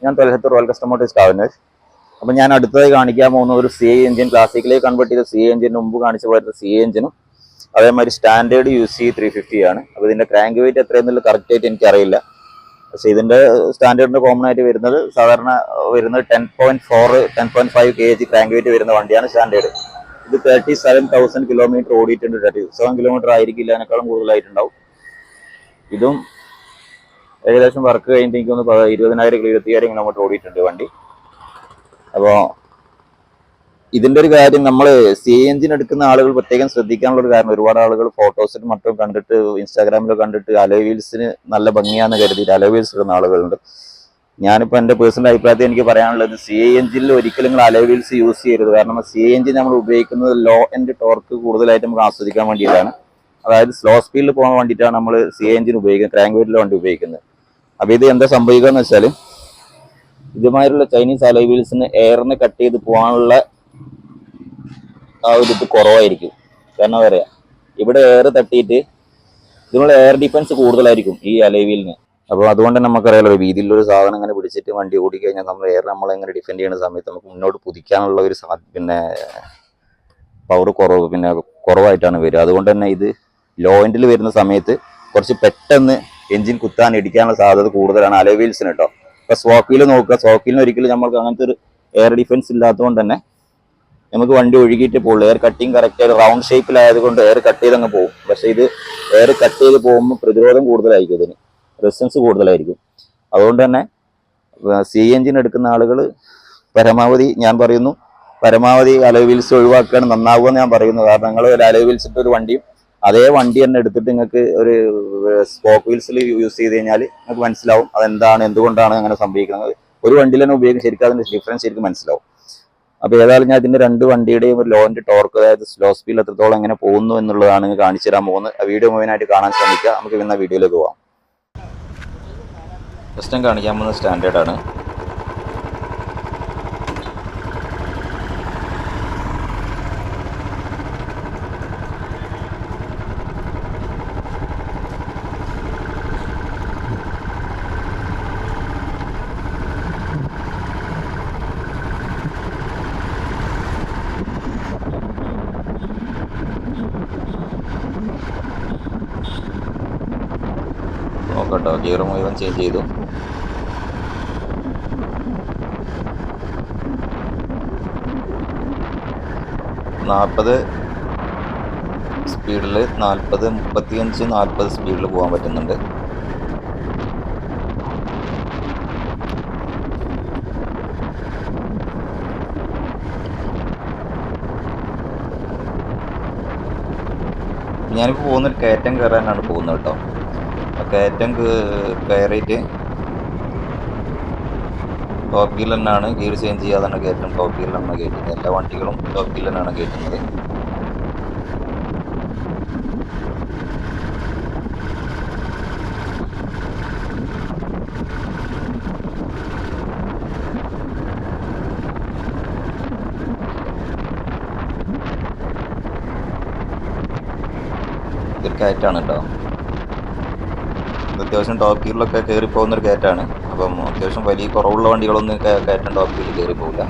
ഞാൻ തൊലഹത്ത് royal customers കാവനേഴ്സ്. അപ്പം ഞാൻ അടുത്തതായി കാണിക്കാൻ പോകുന്ന ഒരു സി ഐ എഞ്ചിൻ, ക്ലാസിക്കിലേക്ക് കൺവേർട്ട് ചെയ്ത സി ഐ എഞ്ചിന് മുമ്പ് കാണിച്ച പോലത്തെ സി ഐ എഞ്ചിനും അതേമാതിരി സ്റ്റാൻഡേർഡ് UC 350 ആണ്. അപ്പോൾ ഇതിൻ്റെ ക്രാങ്ക് വെയിറ്റ് എത്രയെന്നുള്ളത് കറക്റ്റായിട്ട് എനിക്കറിയില്ല. പക്ഷേ ഇതിൻ്റെ സ്റ്റാൻഡേർഡിൻ്റെ കോമൺ ആയിട്ട് വരുന്നത് സാധാരണ വരുന്നത് 10.4 10.5 kg ക്രാങ്ക് വെയിറ്റ് വരുന്ന വണ്ടിയാണ് സ്റ്റാൻഡേർഡ്. ഇത് 37,000 കിലോമീറ്റർ ഓടിയിട്ടുണ്ട്. 37 കിലോമീറ്റർ ആയിരിക്കില്ല, അതിനേക്കാളും കൂടുതലായിട്ടുണ്ടാവും. ഇതും ഏകദേശം വർക്ക് കഴിഞ്ഞിട്ട് എനിക്കൊന്ന് 20,000 25,000 കിലോമീറ്റർ ഓടിയിട്ടുണ്ട് വണ്ടി. അപ്പോൾ ഇതിൻ്റെ ഒരു കാര്യം, നമ്മൾ സി എഞ്ചിൻ എടുക്കുന്ന ആളുകൾ പ്രത്യേകം ശ്രദ്ധിക്കാനുള്ള ഒരു കാരണം, ഒരുപാട് ആളുകൾ ഫോട്ടോസിലും മറ്റും കണ്ടിട്ട് ഇൻസ്റ്റാഗ്രാമിലൊക്കെ കണ്ടിട്ട് അലോയ് വീൽസിന് നല്ല ഭംഗിയാണെന്ന് കരുതിയിട്ട് അലോയ് വീൽസ് ഇടുന്ന ആളുകളുണ്ട്. ഞാനിപ്പോൾ എൻ്റെ പേഴ്സണൽ അഭിപ്രായത്തിൽ എനിക്ക് പറയാനുള്ളത്, സി എഞ്ചിനിൽ ഒരിക്കലും നിങ്ങൾ അലോയ് വീൽസ് യൂസ് ചെയ്യരുത്. കാരണം സി എഞ്ചിൻ നമ്മൾ ഉപയോഗിക്കുന്നത് ലോ എൻഡ് ടോർക്ക് കൂടുതലായിട്ട് നമുക്ക് ആസ്വദിക്കാൻ വേണ്ടിയിട്ടാണ്. അതായത് സ്ലോ സ്പീഡിൽ പോകാൻ വേണ്ടിയിട്ടാണ് നമ്മൾ സി എഞ്ചിൻ ഉപയോഗിക്കുന്നത്, ക്രാങ്ക് വെയിറ്റിൽ വണ്ടി ഉപയോഗിക്കുന്നത്. അപ്പോൾ ഇത് എന്താ സംഭവിക്കുക എന്ന് വെച്ചാൽ, ഇതുമാതിരിയുള്ള ചൈനീസ് അലോയ് വീൽസിന് എയറിനെ കട്ട് ചെയ്ത് പോകാനുള്ള ആ ഒരു ഇത് കുറവായിരിക്കും. കാരണം പറയാം, ഇവിടെ എയർ തട്ടിയിട്ട് ഇതിനുള്ള എയർ ഡിഫൻസ് കൂടുതലായിരിക്കും ഈ അലോയ് വീലിന്. അപ്പോൾ അതുകൊണ്ട് തന്നെ നമുക്കറിയാലോ, വീതിയിലൊരു സാധനം ഇങ്ങനെ പിടിച്ചിട്ട് വണ്ടി ഓടിക്കഴിഞ്ഞാൽ നമ്മൾ എയർ നമ്മളെങ്ങനെ ഡിഫെൻഡ് ചെയ്യുന്ന സമയത്ത് നമുക്ക് മുന്നോട്ട് കുതിക്കാനുള്ള ഒരു പവർ കുറവായിട്ടാണ് വരിക. അതുകൊണ്ട് തന്നെ ഇത് ലോ എൻഡിൽ വരുന്ന സമയത്ത് കുറച്ച് പെട്ടെന്ന് എഞ്ചിൻ കുത്താൻ ഇടിക്കാനുള്ള സാധ്യത കൂടുതലാണ് അലോയ് വീൽസിന് കേട്ടോ. ഇപ്പോൾ സ്പോക്ക് വീൽ നോക്കുക, സ്പോക്ക് വീലിന് ഒരിക്കലും നമ്മൾക്ക് അങ്ങനത്തെ ഒരു എയർ ഡിഫൻസ് ഇല്ലാത്തതുകൊണ്ട് തന്നെ നമുക്ക് വണ്ടി ഒഴുകിയിട്ട് പോകുള്ളൂ. എയർ കട്ടിങ് കറക്റ്റായിട്ട് റൗണ്ട് ഷേപ്പിലായതുകൊണ്ട് എയർ കട്ട് ചെയ്ത് അങ്ങ് പോകും. പക്ഷേ ഇത് എയർ കട്ട് ചെയ്ത് പോകുമ്പോൾ പ്രതിരോധം കൂടുതലായിരിക്കും, ഇതിന് റെസിസ്റ്റൻസ് കൂടുതലായിരിക്കും. അതുകൊണ്ട് തന്നെ സി എഞ്ചിൻ എടുക്കുന്ന ആളുകൾ പരമാവധി അലോയ് വീൽസ് ഒഴിവാക്കുകയാണ് നന്നാവുക എന്ന് ഞാൻ പറയുന്നു. കാരണം നിങ്ങൾ ഒരു അലോയ് വീൽസ് ഇട്ട ഒരു വണ്ടിയും അതേ വണ്ടി തന്നെ എടുത്തിട്ട് നിങ്ങൾക്ക് ഒരു സ്പോക്ക് വീൽസിൽ യൂസ് ചെയ്ത് കഴിഞ്ഞാൽ നിങ്ങൾക്ക് മനസ്സിലാവും അതെന്താണ്, എന്തുകൊണ്ടാണ് അങ്ങനെ സംഭവിക്കുന്നത്. ഒരു വണ്ടിയിൽ തന്നെ ഉപയോഗിക്കും, ശരിക്കും അതിൻ്റെ ഡിഫറൻസ് ശരിക്കും മനസ്സിലാവും. അപ്പോൾ ഏതായാലും ഞാൻ ഇതിൻ്റെ രണ്ട് വണ്ടിയുടെയും ഒരു ലോ എൻഡ് ടോർക്ക്, അതായത് സ്ലോ സ്പീഡിൽ എത്രത്തോളം എങ്ങനെ പോകുന്നു എന്നുള്ളതാണ് കാണിച്ചു തരാൻ പോകുന്നത്. ആ വീഡിയോ മുഴുവനായിട്ട് കാണാൻ ശ്രമിക്കുക. നമുക്ക് പിന്നെ വീഡിയോയിലേക്ക് പോകാം. ഫസ്റ്റ് ഞാൻ കാണിക്കാൻ പോകുന്നത് സ്റ്റാൻഡേർഡാണ്. നോക്കട്ടോ, ഗിയർ മുഴുവൻ ചേഞ്ച് ചെയ്തു. സ്പീഡിൽ 40, 35, 40 സ്പീഡിൽ പോകാൻ പറ്റുന്നുണ്ട്. ഞാനിപ്പോൾ പോകുന്നൊരു കയറ്റം കയറാനാണ് പോകുന്നത് കേട്ടോ. ആ കയറ്റം കയറിയിട്ട് ടോപ്പ് ഗിയറിൽ തന്നെയാണ്, ഗിയർ ചേഞ്ച് ചെയ്യാതാണ് കയറ്റം. ടോപ്പ് ഗിയറിൽ തന്നെയാണ് കയറ്റുന്നത്. എല്ലാ വണ്ടികളും ടോപ്പ് ഗിയറിൽ തന്നെയാണ് കയറ്റുന്നത്. ഇതൊരു കയറ്റാണ് കേട്ടോ. അത്യാവശ്യം ടോപ്പ് ഗിയറിലൊക്കെ കയറി പോകുന്നൊരു കയറ്റാണ്. അപ്പം അത്യാവശ്യം വലിയ കുറവുള്ള വണ്ടികളൊന്നും കയറ്റം ടോപ്പ് ഗിയറിൽ കയറി പോകില്ല.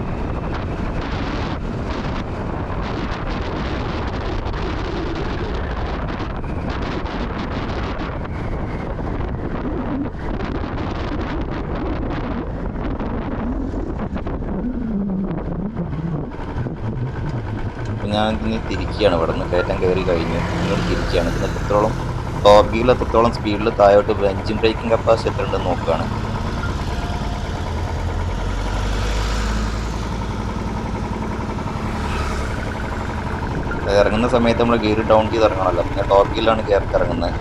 ഞാൻ ഇനി തിരിക്കുകയാണ്. ഇവിടെ നിന്ന് കയറ്റം കയറി കഴിഞ്ഞു, ഇങ്ങോട്ട് തിരിക്കുകയാണ്. ഇതിന് എത്രത്തോളം ടോപ്പ് ഗിയറിൽ എത്രത്തോളം സ്പീഡിൽ താഴോട്ട് എഞ്ചിൻ ബ്രേക്കിംഗ് കപ്പാസിറ്റി എത്ര ഉണ്ടെന്ന് നോക്കുകയാണ്. ഇറങ്ങുന്ന സമയത്ത് നമ്മൾ ഗിയർ ഡൗൺ ചെയ്ത് ഇറങ്ങണമല്ലോ, പിന്നെ ടോപ്പ് ഗിയറിലാണ് കയറി ഇറങ്ങുന്നത്.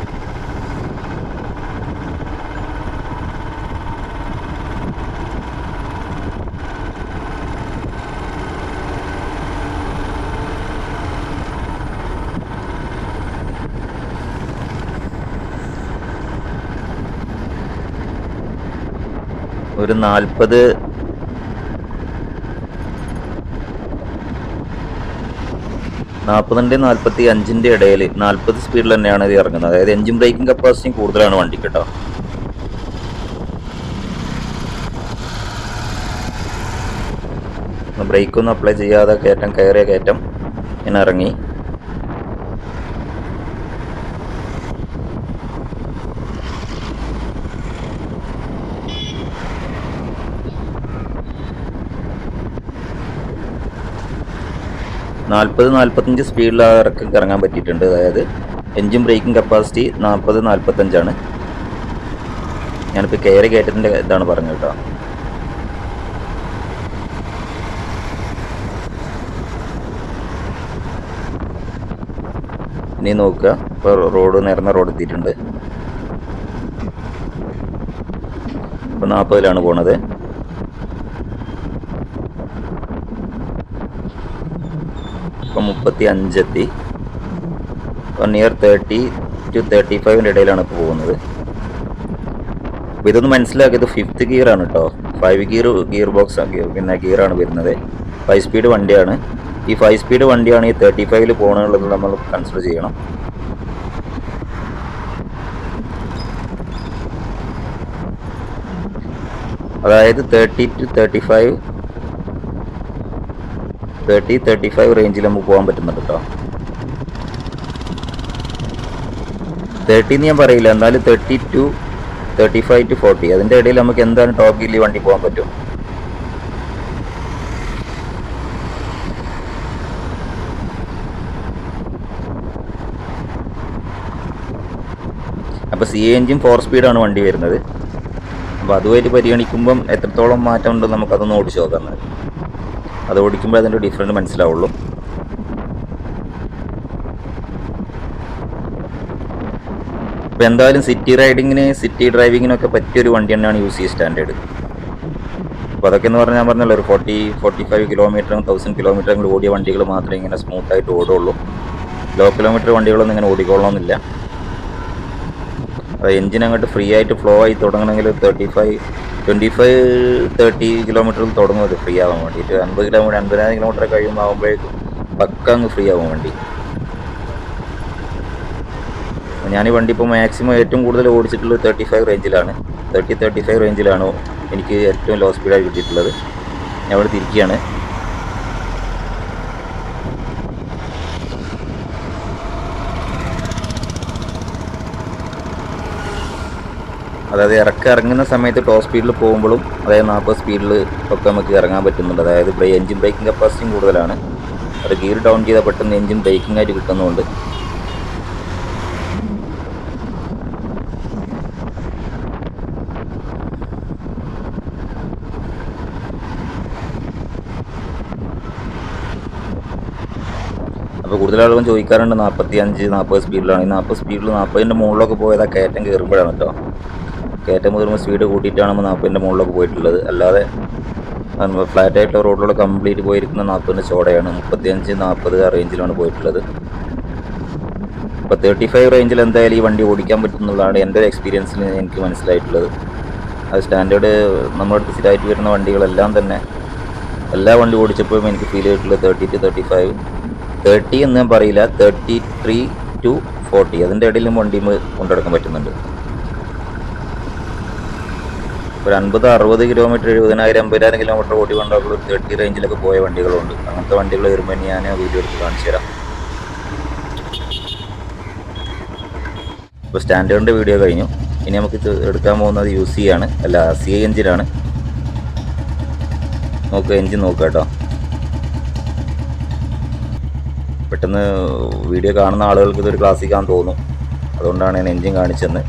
ഒരു 40 45 ഇടയിൽ 40 സ്പീഡിൽ തന്നെയാണ് ഇത് ഇറങ്ങുന്നത്. അതായത് എഞ്ചിൻ ബ്രേക്കിംഗ് കപ്പാസിറ്റി കൂടുതലാണ് വണ്ടിക്ക് കേട്ടോ. ബ്രേക്കൊന്നും അപ്ലൈ ചെയ്യാതെ കയറിയ കയറ്റം ഞാൻ ഇറങ്ങി. നാൽപ്പത്തഞ്ച് സ്പീഡിൽ ആ ഇറക്കം ഇറങ്ങാൻ പറ്റിയിട്ടുണ്ട്. അതായത് എൻജിൻ ബ്രേക്കിംഗ് കപ്പാസിറ്റി 40-45 ഞാനിപ്പോൾ കയറി കയറ്റത്തിൻ്റെ ഇതാണ് പറഞ്ഞത് കേട്ടോ. ഇനി നോക്കുക, ഇപ്പോൾ നിരന്ന റോഡ് എത്തിയിട്ടുണ്ട്. ഇപ്പോൾ 40-ലാണ് പോണത്. ഇപ്പം 35 എത്തി. നിയർ 30-35 ഇടയിലാണ് ഇപ്പോൾ പോകുന്നത്. അപ്പോൾ ഇതൊന്ന് മനസ്സിലാക്കിയത് 5th ഗിയറാണ് കേട്ടോ. 5 ഗിയർ ബോക്സ് പിന്നെ ഗിയറാണ് വരുന്നത്. 5 സ്പീഡ് വണ്ടിയാണ്. ഈ 5 സ്പീഡ് വണ്ടിയാണ് ഈ 35 പോകണമെന്നുള്ളത് നമ്മൾ കൺസിഡർ ചെയ്യണം. അതായത് 30-35 റേഞ്ചിൽ നമുക്ക് പോകാൻ പറ്റുന്നുണ്ട് കേട്ടോ. 30 ഞാൻ പറയില്ല, എന്നാലും 35-40 അതിൻ്റെ ഇടയിൽ നമുക്ക് എന്തായാലും ടോപ്പ് ഗിയറിൽ വണ്ടി പോകാൻ പറ്റും. അപ്പോൾ CA എഞ്ചിൻ 4 സ്പീഡാണ് വണ്ടി വരുന്നത്. അപ്പോൾ അതുമായിട്ട് പരിഗണിക്കുമ്പം എത്രത്തോളം മാറ്റം ഉണ്ടെന്ന് നമുക്കതൊന്ന് ഓടിച്ച് നോക്കാം. അത് ഓടിക്കുമ്പോൾ അതിൻ്റെ ഡിഫറൻറ്റ് മനസ്സിലാവുള്ളൂ. അപ്പോൾ എന്തായാലും സിറ്റി ഡ്രൈവിങ്ങിനൊക്കെ പറ്റിയൊരു വണ്ടി തന്നെയാണ് UC സ്റ്റാൻഡേർഡ്. അപ്പോൾ അതൊക്കെ എന്ന് പറഞ്ഞാൽ ഞാൻ പറഞ്ഞല്ലോ, ഒരു 40-45 കിലോമീറ്ററും 1000 കിലോമീറ്ററും ഓടിയ വണ്ടികൾ മാത്രമേ ഇങ്ങനെ സ്മൂത്തായിട്ട് ഓടുള്ളൂ. ലോ കിലോമീറ്റർ വണ്ടികളൊന്നും ഇങ്ങനെ ഓടിക്കൊള്ളണമെന്നില്ല. അത് എൻജിൻ അങ്ങോട്ട് ഫ്രീ ആയിട്ട് ഫ്ലോ ആയി തുടങ്ങണമെങ്കിൽ 25-30 കിലോമീറ്ററിൽ തുടങ്ങുന്നത് ഫ്രീ ആവാൻ വേണ്ടിയിട്ട്. 50,000 കിലോമീറ്റർ കഴിയുമ്പോൾ ആകുമ്പോഴേക്കും പക്ക അങ്ങ് ഫ്രീ ആവാൻ വേണ്ടി. ഞാൻ ഈ വണ്ടി ഇപ്പോൾ മാക്സിമം ഏറ്റവും കൂടുതൽ ഓടിച്ചിട്ടുള്ളത് 35 റേഞ്ചിലാണ്. 30-35 റേഞ്ചിലാണ് എനിക്ക് ഏറ്റവും ലോ സ്പീഡായി കിട്ടിയിട്ടുള്ളത്. ഞാൻ ഇവിടെ തിരിക്കുകയാണ്. അതായത് ഇറങ്ങുന്ന സമയത്ത് ടോപ്പ് സ്പീഡിൽ പോകുമ്പോഴും അതായത് 40 സ്പീഡിൽ ഒക്കെ നമുക്ക് ഇറങ്ങാൻ പറ്റുന്നുണ്ട്. അതായത് എൻജിൻ ബ്രേക്കിംഗ് കപ്പാസിറ്റിയും കൂടുതലാണ്. അത് ഗിയർ ഡൗൺ ചെയ്താൽ പെട്ടെന്ന് എൻജിൻ ബ്രേക്കിംഗ് ആയിട്ട് കിട്ടുന്നുണ്ട്. അപ്പോൾ കൂടുതൽ ആളുകളും ചോദിക്കാറുണ്ട് 45-40 സ്പീഡിലാണ്. ഈ 40 സ്പീഡിൽ 40ൻ്റെ മുകളിലൊക്കെ പോയത് ആ കയറ്റം കയറുമ്പോഴാണ് കേട്ടോ. കയറ്റം കയറുമ്പോൾ സ്പീഡ് കൂട്ടിയിട്ടാണ് നമ്മൾ 40ൻ്റെ മുകളിലൊക്കെ പോയിട്ടുള്ളത്. അല്ലാതെ ഫ്ലാറ്റ് ആയിട്ടുള്ള റോഡിലൂടെ കംപ്ലീറ്റ് പോയിരിക്കുന്ന 40ൻ്റെ ചോടയാണ്. 35-40 ആ റേഞ്ചിലാണ് പോയിട്ടുള്ളത്. ഇപ്പോൾ 35 റേഞ്ചിൽ എന്തായാലും ഈ വണ്ടി ഓടിക്കാൻ പറ്റുന്നതാണ് എൻ്റെ ഒരു എക്സ്പീരിയൻസിൽ എനിക്ക് മനസ്സിലായിട്ടുള്ളത്. അത് സ്റ്റാൻഡേർഡ് നമ്മുടെ അടുത്ത് സ്ഥിരമായിട്ട് വരുന്ന വണ്ടികളെല്ലാം തന്നെ എല്ലാ വണ്ടി ഓടിച്ചപ്പോഴും എനിക്ക് ഫീൽ ചെയ്തിട്ടുള്ളത് 30-35, 30 എന്ന് ഞാൻ പറയില്ല, 33-40 അതിൻ്റെ ഇടയിലും വണ്ടി കൊണ്ടുനടക്കാൻ പറ്റുന്നുണ്ട്. ഒരു 50-60 കിലോമീറ്റർ 70,000-80,000 കിലോമീറ്റർ ഓടി കൊണ്ടുള്ള 30 റേഞ്ചിലൊക്കെ പോയ വണ്ടികളുണ്ട്. അങ്ങനത്തെ വണ്ടികൾ വരുമ്പോൾ ഞാൻ വീഡിയോ എടുത്ത് കാണിച്ചു തരാം. ഇപ്പോൾ സ്റ്റാൻഡേർഡിൻ്റെ വീഡിയോ കഴിഞ്ഞു. ഇനി നമുക്ക് എടുക്കാൻ പോകുന്നത് CA എഞ്ചിനാണ്. നോക്കുക, എഞ്ചിൻ നോക്കുക കേട്ടോ. പെട്ടെന്ന് വീഡിയോ കാണുന്ന ആളുകൾക്ക് ഇതൊരു ക്ലാസിക്കാന്ന് തോന്നും. അതുകൊണ്ടാണ് ഞാൻ എഞ്ചിൻ കാണിച്ചെന്ന്.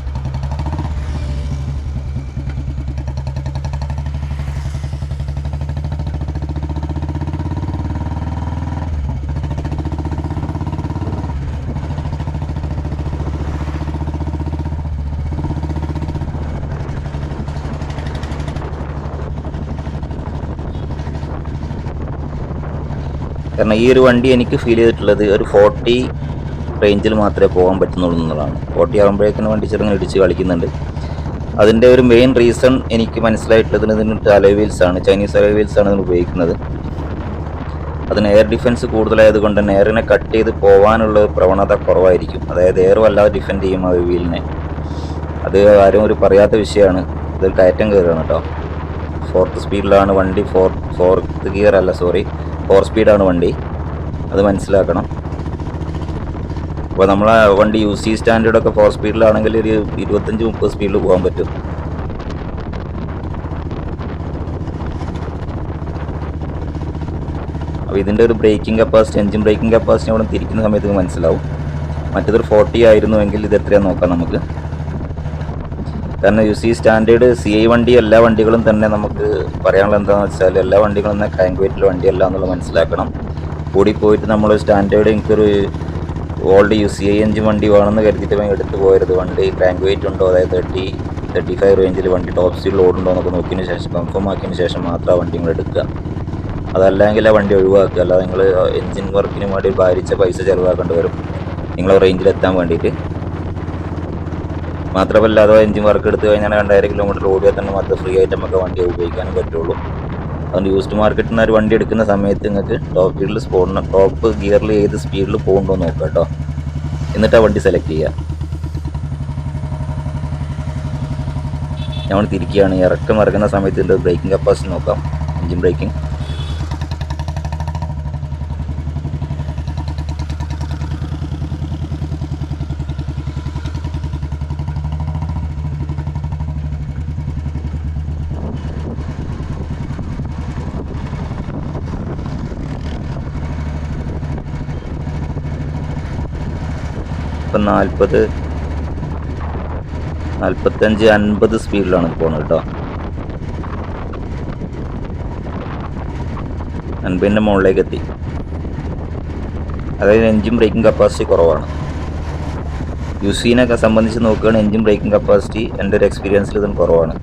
കാരണം ഈ ഒരു വണ്ടി എനിക്ക് ഫീൽ ചെയ്തിട്ടുള്ളത് ഒരു 40 റേഞ്ചിൽ മാത്രമേ പോകാൻ പറ്റുന്നുള്ളൂ എന്നുള്ളതാണ്. 40 ആകുമ്പോഴേക്കും വണ്ടി ചെറുങ്ങനെ ഇടിച്ച് കളിക്കുന്നുണ്ട്. അതിൻ്റെ ഒരു മെയിൻ റീസൺ എനിക്ക് മനസ്സിലായിട്ടുള്ളത് ഇതിന് അലോയ് വീൽസാണ്. ചൈനീസ് അലോയ് വീൽസാണ് ഇതിന് ഉപയോഗിക്കുന്നത്. അതിന് എയർ ഡിഫൻസ് കൂടുതലായത് കൊണ്ട് തന്നെ എയറിനെ കട്ട് ചെയ്ത് പോകാനുള്ള പ്രവണത കുറവായിരിക്കും. അതായത് എയർ വല്ലാതെ ഡിഫെൻഡ് ചെയ്യും ആ വീലിനെ. അത് ആരും ഒരു പറയാത്ത വിഷയമാണ്. ഇതൊരു കയറ്റം കയറുകയാണ് കേട്ടോ. ഫോർത്ത് സ്പീഡിലാണ് വണ്ടി. ഫോർത്ത് ഗിയർ അല്ല, സോറി, 4 സ്പീഡാണ് വണ്ടി, അത് മനസ്സിലാക്കണം. അപ്പോൾ നമ്മളെ വണ്ടി UC സ്റ്റാൻഡേർഡൊക്കെ 4 സ്പീഡിലാണെങ്കിൽ ഒരു 25-30 സ്പീഡിൽ പോകാൻ പറ്റും. അപ്പോൾ ഇതിൻ്റെ ഒരു braking capacity, engine braking capacity അവിടെ തിരിക്കുന്ന സമയത്ത് മനസ്സിലാവും. മറ്റേതൊരു 40 ആയിരുന്നുവെങ്കിൽ ഇത് എത്രയാണെന്ന് നോക്കാം നമുക്ക്. കാരണം UC സ്റ്റാൻഡേർഡ് CI വണ്ടി എല്ലാ വണ്ടികളും തന്നെ നമുക്ക് പറയാനുള്ള എന്താണെന്ന് വെച്ചാൽ എല്ലാ വണ്ടികളും തന്നെ ക്രാങ്ക് വെയിറ്റിൽ വണ്ടിയല്ല എന്നുള്ളത് മനസ്സിലാക്കണം. കൂടി പോയിട്ട് നമ്മൾ സ്റ്റാൻഡേർഡ് എനിക്കൊരു ഓൾഡ് UCI എഞ്ചിൻ വണ്ടി വേണമെന്ന് കരുതിയിട്ട് എടുത്ത് പോയത്. വണ്ടി ക്രാങ്ക് വെയിറ്റ് ഉണ്ടോ, അതായത് 30-35 റേഞ്ചിൽ വണ്ടി ടോപ്പ് സ്പീഡിൽ ഓടുണ്ടോ എന്നൊക്കെ നോക്കിയതിന് ശേഷം, കൺഫേം ആക്കിയതിന് ശേഷം മാത്രം ആ വണ്ടി നിങ്ങൾ എടുക്കുക. അതല്ലെങ്കിൽ ആ വണ്ടി ഒഴിവാക്കുക. അല്ലാതെ നിങ്ങൾ എഞ്ചിൻ വർക്കിന് വേണ്ടി ഭാരിച്ച പൈസ ചിലവാക്കേണ്ടി വരും നിങ്ങളെ റേഞ്ചിലെത്താൻ വേണ്ടിയിട്ട്. മാത്രമല്ല അഥവാ എഞ്ചിൻ വർക്ക് എടുത്ത് കഴിഞ്ഞാൽ 2000 കിലോമീറ്റർ ഓടിയാൽ തന്നെ മാത്രം ഫ്രീ ആയിട്ട് നമുക്ക് വണ്ടി ഉപയോഗിക്കാനും പറ്റുള്ളൂ. അതുകൊണ്ട് യൂസ്ഡ് മാർക്കറ്റിൽ നിന്ന് ഒരു വണ്ടി എടുക്കുന്ന സമയത്ത് നിങ്ങൾക്ക് ടോപ്പ് ഗിയറിൽ ഏത് സ്പീഡിൽ പോകുന്നുണ്ടോ നോക്കാം കേട്ടോ. എന്നിട്ട് ആ വണ്ടി സെലക്ട് ചെയ്യുക. നമ്മൾ തിരിക്കുകയാണ്. ഇറക്കം ഇറങ്ങുന്ന സമയത്ത് ഇതിൻ്റെ ബ്രേക്കിംഗ് കപ്പാസിറ്റി നോക്കാം, എഞ്ചിൻ ബ്രേക്കിംഗ്. ഇപ്പം 40, 45, 50 സ്പീഡിലാണ് പോകുന്നത് കേട്ടോ. 50ൻ്റെ മുകളിലേക്ക് എത്തി. അതായത് എൻജിൻ ബ്രേക്കിംഗ് കപ്പാസിറ്റി കുറവാണ്. UCനൊക്കെ സംബന്ധിച്ച് നോക്കുകയാണ്, എൻജിൻ ബ്രേക്കിംഗ് കപ്പാസിറ്റി എൻ്റെ ഒരു എക്സ്പീരിയൻസിൽ ഇതും കുറവാണ്.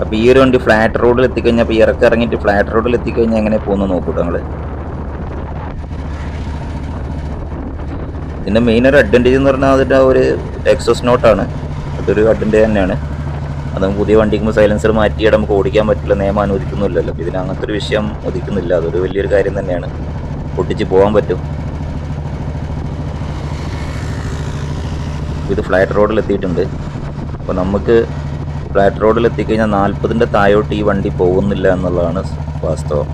അപ്പോൾ ഈ ഒരു വണ്ടി ഫ്ലാറ്റ് റോഡിൽ എത്തിക്കഴിഞ്ഞാൽ, അപ്പോൾ ഇറങ്ങിയിട്ട് ഫ്ലാറ്റ് റോഡിൽ എത്തിക്കഴിഞ്ഞാൽ എങ്ങനെ പോകുന്നു നോക്കൂട്ടോ നിങ്ങൾ. ഇതിൻ്റെ മെയിൻ ഒരു അഡ്വാൻറ്റേജ് എന്ന് പറഞ്ഞാൽ അതിൻ്റെ ഒരു എക്സോസ് നോട്ടാണ്. അതൊരു അഡ്വാൻറ്റേജ് തന്നെയാണ്. അത് പുതിയ വണ്ടിക്കുമ്പോൾ സൈലൻസർ മാറ്റിയാൽ നമുക്ക് ഓടിക്കാൻ പറ്റില്ല, നിയമം അനുവദിക്കുന്നില്ലല്ലോ. അപ്പോൾ ഇതിന് അങ്ങനത്തെ ഒരു വിഷയം ഒതുക്കുന്നില്ല. അതൊരു വലിയൊരു കാര്യം തന്നെയാണ്. പൊട്ടിച്ച് പോകാൻ പറ്റും. ഇത് ഫ്ലാറ്റ് റോഡിൽ എത്തിയിട്ടുണ്ട്. അപ്പോൾ നമുക്ക് ഫ്ലാറ്റ് റോഡിൽ എത്തിക്കഴിഞ്ഞാൽ 40ൻ്റെ താഴോട്ട് ഈ വണ്ടി പോകുന്നില്ല എന്നുള്ളതാണ് വാസ്തവം.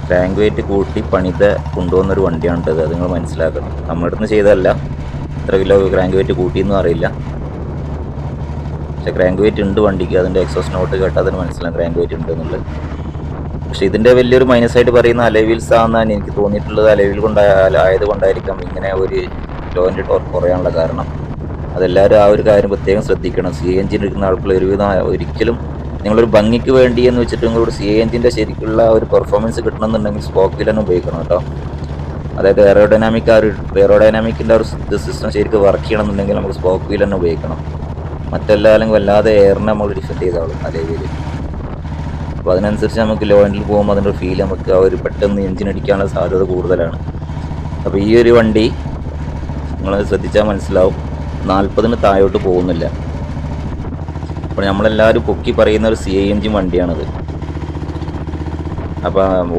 ക്രാങ്ക് വെയിറ്റ് കൂട്ടി പണിത കൊണ്ടുവന്നൊരു വണ്ടിയാണിട്ടത്. അത് നിങ്ങൾ മനസ്സിലാക്കണം. നമ്മുടെ അടുത്ത് ചെയ്തതല്ല. എത്ര കിലോ ക്രാങ്ക് വെയിറ്റ് കൂട്ടിയെന്നും അറിയില്ല. പക്ഷേ ക്രാങ്ക് വെയിറ്റ് ഉണ്ട് വണ്ടിക്ക്. അതിൻ്റെ എക്സോസ് നോട്ട് കേട്ടാൽ അതിന് മനസ്സിലാകും ക്രാങ്ക് വെയിറ്റ് ഉണ്ട് എന്നുള്ളത്. പക്ഷേ ഇതിൻ്റെ വലിയൊരു മൈനസായിട്ട് പറയുന്ന അലോയ് വീൽസ് ആണെന്നാണ് എനിക്ക് തോന്നിയിട്ടുള്ളത്. അലോയ് വീൽ ആയതുകൊണ്ടായിരിക്കാം ഇങ്ങനെ ഒരു ലോ ആൻഡ് ടോർക്ക് കുറയാനുള്ള കാരണം. അതെല്ലാവരും ആ ഒരു കാര്യം പ്രത്യേകം ശ്രദ്ധിക്കണം. CI എഞ്ചിൻ എടുക്കുന്ന ആൾക്കുള്ള ഒരിക്കലും നിങ്ങളൊരു ഭംഗിക്ക് വേണ്ടി എന്ന് വെച്ചിട്ട് നിങ്ങളൊരു CI എഞ്ചിൻ്റെ ശരിക്കുള്ള ഒരു പെർഫോമൻസ് കിട്ടണമെന്നുണ്ടെങ്കിൽ സ്പോക്ക് വീൽ തന്നെ ഉപയോഗിക്കണം കേട്ടോ. അതായത് എയറോഡൈനാമിക്കിൻ്റെ ഒരു സിസ്റ്റം ശരിക്കും വർക്ക് ചെയ്യണമെന്നുണ്ടെങ്കിൽ നമുക്ക് സ്പോക്ക് വീൽ തന്നെ ഉപയോഗിക്കണം. മറ്റെല്ലാവരും വല്ലാതെ എയറിനെ നമ്മൾ ഡിഫെക്റ്റ് ചെയ്തോളും അലോയ് വീൽ. അപ്പോൾ അതിനനുസരിച്ച് നമുക്ക് ലോ എൻഡിൽ പോകുമ്പോൾ അതിൻ്റെ ഒരു ഫീൽ നമുക്ക് ആ ഒരു പെട്ടെന്ന് എഞ്ചിൻ അടിക്കാനുള്ള സാധ്യത കൂടുതലാണ്. അപ്പോൾ ഈ ഒരു വണ്ടി നിങ്ങൾ ശ്രദ്ധിച്ചാൽ മനസ്സിലാവും 40ന് താഴോട്ട് പോകുന്നില്ല. അപ്പോൾ നമ്മളെല്ലാവരും പൊക്കി പറയുന്ന ഒരു CI എഞ്ചിൻ വണ്ടിയാണത്. അപ്പോൾ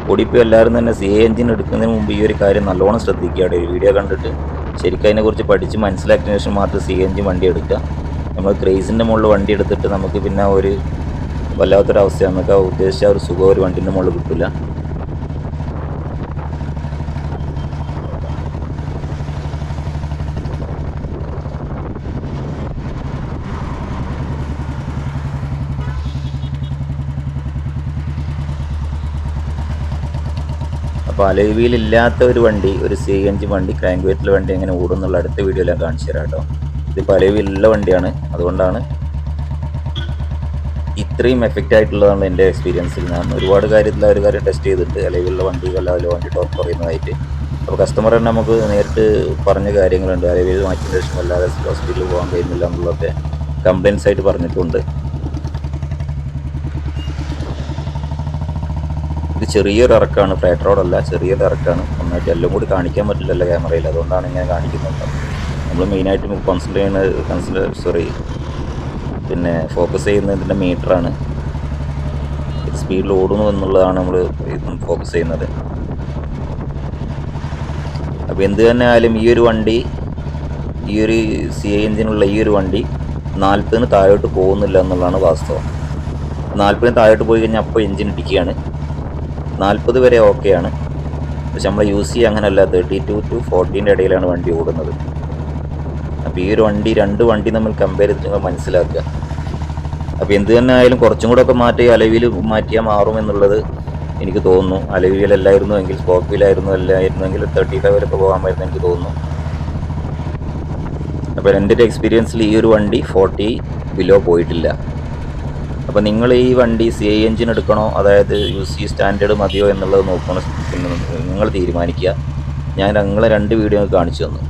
ഓടിപ്പോൾ എല്ലാവരും തന്നെ CI എഞ്ചിൻ എടുക്കുന്നതിന് മുമ്പ് ഈ ഒരു കാര്യം നല്ലോണം ശ്രദ്ധിക്കുക. ഒരു വീഡിയോ കണ്ടിട്ട് ശരിക്കും അതിനെക്കുറിച്ച് പഠിച്ച് മനസ്സിലാക്കിയതിന് ശേഷം മാത്രം CI എഞ്ചിൻ വണ്ടി എടുക്കുക. നമ്മൾ ക്രേസിൻ്റെ മുകളിൽ വണ്ടി എടുത്തിട്ട് നമുക്ക് പിന്നെ ഒരു വല്ലാത്തൊരവസ്ഥയാണ്. നമുക്ക് ആ ഉദ്ദേശിച്ച ഒരു സുഖം ഒരു വണ്ടിൻ്റെ മുകളിൽ കിട്ടില്ല. അപ്പോൾ അലോയ് വീൽ ഇല്ലാത്ത ഒരു വണ്ടി, ഒരു CI എഞ്ചിൻ വണ്ടി, ക്രാങ്ക് വെയിറ്റിൽ വണ്ടി എങ്ങനെ ഓടും എന്നുള്ള അടുത്ത വീഡിയോയിൽ ഞാൻ കാണിച്ചു തരാം കേട്ടോ. ഇതിപ്പോൾ അലോയ് വീലുള്ള വണ്ടിയാണ്, അതുകൊണ്ടാണ് ഇത്രയും എഫക്റ്റ് ആയിട്ടുള്ളതാണ് എൻ്റെ എക്സ്പീരിയൻസിൽ. ഞാൻ ഒരുപാട് കാര്യത്തിൽ ഒരു കാര്യം ടെസ്റ്റ് ചെയ്തിട്ടുണ്ട്, അലോയ് വീലുള്ള വണ്ടികളല്ല വണ്ടി ടോർക്ക് കുറയുന്നതായിട്ട്. അപ്പോൾ കസ്റ്റമർ തന്നെ നമുക്ക് നേരിട്ട് പറഞ്ഞ കാര്യങ്ങളുണ്ട്. അലോയ് വീൽ മാറ്റിയ ശേഷം വല്ലാതെ ഹോസ്പിറ്റലിൽ പോകാൻ കഴിയുന്നില്ല എന്നുള്ളതൊക്കെ കംപ്ലയിൻസ് ആയിട്ട് പറഞ്ഞിട്ടുണ്ട്. ഇത് ചെറിയൊരു ഇറക്കാണ്, ഫ്ലാറ്റ് റോഡല്ല, ചെറിയൊരു ഇറക്കാണ്. നന്നായിട്ട് എല്ലാം കൂടി കാണിക്കാൻ പറ്റില്ലല്ലോ ക്യാമറയിൽ, അതുകൊണ്ടാണ് ഇങ്ങനെ കാണിക്കുന്നത്. നമ്മൾ മെയിനായിട്ട് കോൺസെൻട്രേറ്റ് ചെയ്യുന്നത് പിന്നെ ഫോക്കസ് ചെയ്യുന്നതിൻ്റെ മീറ്ററാണ്. സ്പീഡിൽ ഓടുന്നു എന്നുള്ളതാണ് നമ്മൾ ഫോക്കസ് ചെയ്യുന്നത്. അപ്പോൾ എന്ത് തന്നെ ആയാലും ഈ ഒരു വണ്ടി, ഈ ഒരു CI എഞ്ചിനുള്ള ഈ ഒരു വണ്ടി 40-ന് താഴോട്ട് പോകുന്നില്ല എന്നുള്ളതാണ് വാസ്തവം. 40-ന് താഴോട്ട് പോയി കഴിഞ്ഞാൽ അപ്പോൾ എഞ്ചിൻ ഇടിക്കുകയാണ്. 40 വരെ ഓക്കെയാണ്. പക്ഷെ നമ്മളെ UC അങ്ങനെയല്ല, 32 to 40-ൻ്റെ ഇടയിലാണ് വണ്ടി ഓടുന്നത്. അപ്പോൾ ഈ ഒരു വണ്ടി, രണ്ട് വണ്ടി നമ്മൾ കമ്പയർ ചെയ്തിട്ട് നിങ്ങൾ മനസ്സിലാക്കുക. അപ്പോൾ എന്ത് തന്നെ ആയാലും കുറച്ചും കൂടെ ഒക്കെ മാറ്റി അലവിൽ മാറ്റിയാൽ മാറുമെന്നുള്ളത് എനിക്ക് തോന്നുന്നു. അലവിയിലല്ലായിരുന്നു എങ്കിൽ, സ്പോക്ക് വീലായിരുന്നെങ്കിൽ 35 വരെ പോകാൻ പറ്റുന്ന എനിക്ക് തോന്നുന്നു. അപ്പോൾ എൻ്റെ ഒരു എക്സ്പീരിയൻസിൽ ഈ ഒരു വണ്ടി 40 ബിലോ പോയിട്ടില്ല. അപ്പോൾ നിങ്ങൾ ഈ വണ്ടി CI എഞ്ചിൻ എടുക്കണോ, അതായത് UC സ്റ്റാൻഡേർഡ് മതിയോ എന്നുള്ളത് നോക്കണം. പിന്നെ നിങ്ങൾ തീരുമാനിക്കുക. ഞാൻ നിങ്ങളെ 2 വീഡിയോ കാണിച്ചു തന്നു.